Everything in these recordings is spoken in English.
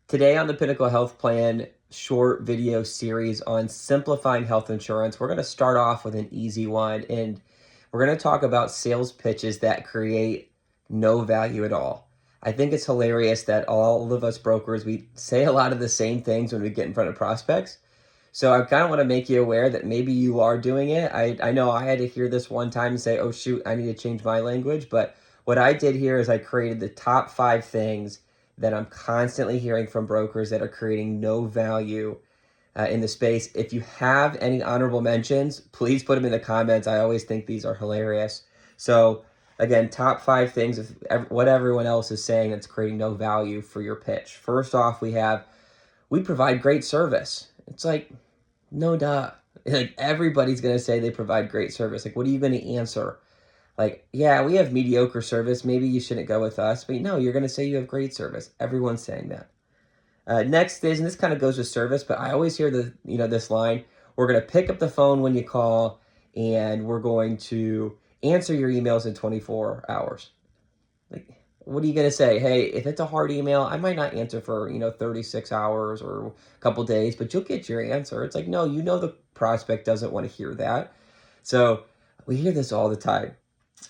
Today on the Pinnacle Health Plan short video series on simplifying health insurance, we're going to start off with an easy one, and we're going to talk about sales pitches that create no value at all. I think it's hilarious that all of us brokers, we say a lot of the same things when we get in front of prospects. So I kind of want to make you aware that maybe you are doing it. I know I had to hear this one time and say, oh shoot, I need to change my language. But what I did here is I created the top 5 things that I'm constantly hearing from brokers that are creating no value in the space. If you have any honorable mentions, please put them in the comments. I always think these are hilarious. So again, top 5 things of what everyone else is saying that's creating no value for your pitch. First off, we provide great service. It's like, no duh. Like everybody's gonna say they provide great service. Like, what are you gonna answer? Like, yeah, we have mediocre service. Maybe you shouldn't go with us. But no, you're gonna say you have great service. Everyone's saying that. Next is, and this kind of goes with service, but I always hear this line: we're gonna pick up the phone when you call, and we're going to answer your emails in 24 hours. Like, what are you going to say? Hey, if it's a hard email, I might not answer for, 36 hours or a couple days, but you'll get your answer. It's like, no, the prospect doesn't want to hear that. So we hear this all the time.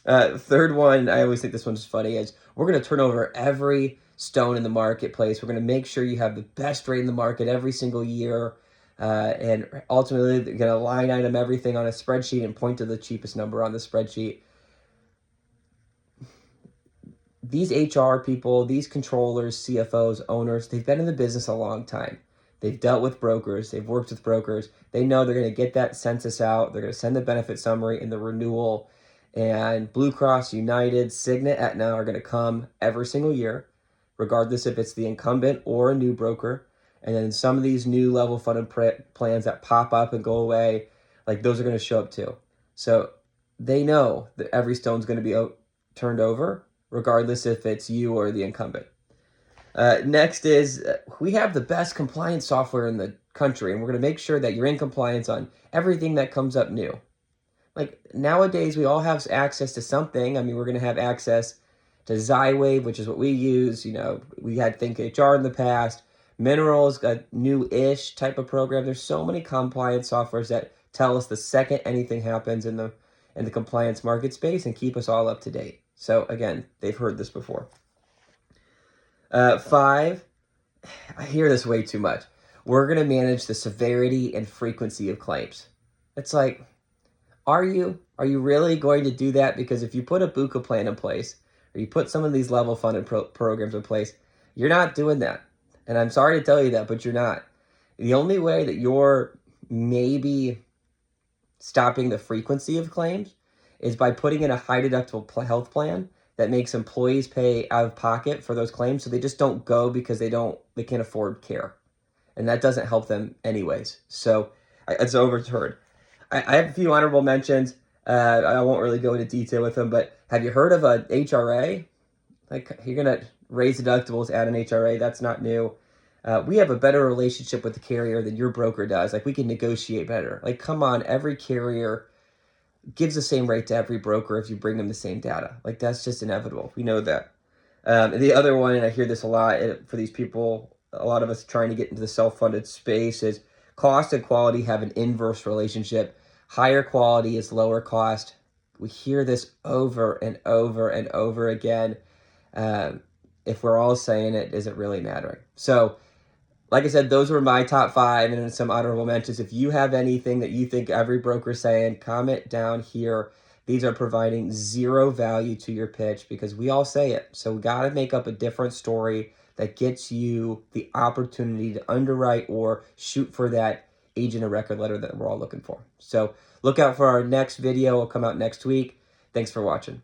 Third one, I always think this one's funny, is we're going to turn over every stone in the marketplace. We're going to make sure you have the best rate in the market every single year. And ultimately, they're going to line item everything on a spreadsheet and point to the cheapest number on the spreadsheet. These HR people, these controllers, CFOs, owners, they've been in the business a long time. They've dealt with brokers. They've worked with brokers. They know they're going to get that census out. They're going to send the benefit summary and the renewal. And Blue Cross, United, Cigna, Aetna are going to come every single year, regardless if it's the incumbent or a new broker. And then some of these new level funded plans that pop up and go away, like those are going to show up too. So they know that every stone's going to be turned over, regardless if it's you or the incumbent. Next is we have the best compliance software in the country, and we're going to make sure that you're in compliance on everything that comes up new. Like nowadays, we all have access to something. I mean, we're going to have access to Xywave, which is what we use. We had Think HR in the past. Minerals, a new-ish type of program. There's so many compliance softwares that tell us the second anything happens in the compliance market space and keep us all up to date. So again, they've heard this before. 5, I hear this way too much. We're going to manage the severity and frequency of claims. It's like, are you really going to do that? Because if you put a BUCA plan in place, or you put some of these level funded programs in place, you're not doing that. And I'm sorry to tell you that, but you're not. The only way that you're maybe stopping the frequency of claims is by putting in a high deductible health plan that makes employees pay out of pocket for those claims, so they just don't go because they can't afford care, and that doesn't help them anyways. So it's overturned. I have a few honorable mentions. I won't really go into detail with them, but have you heard of a HRA? Like, you're gonna raise deductibles, add an HRA. That's not new. We have a better relationship with the carrier than your broker does. Like, we can negotiate better. Like, come on, every carrier gives the same rate to every broker if you bring them the same data. Like, that's just inevitable. We know that. The other one, and I hear this a lot for these people, a lot of us trying to get into the self-funded space, is cost and quality have an inverse relationship. Higher quality is lower cost. We hear this over and over and over again. If we're all saying it, is it really mattering? So, like I said, those were my top 5 and some honorable mentions. If you have anything that you think every broker is saying, comment down here. These are providing zero value to your pitch because we all say it. So we got to make up a different story that gets you the opportunity to underwrite or shoot for that agent of record letter that we're all looking for. So look out for our next video. It'll come out next week. Thanks for watching.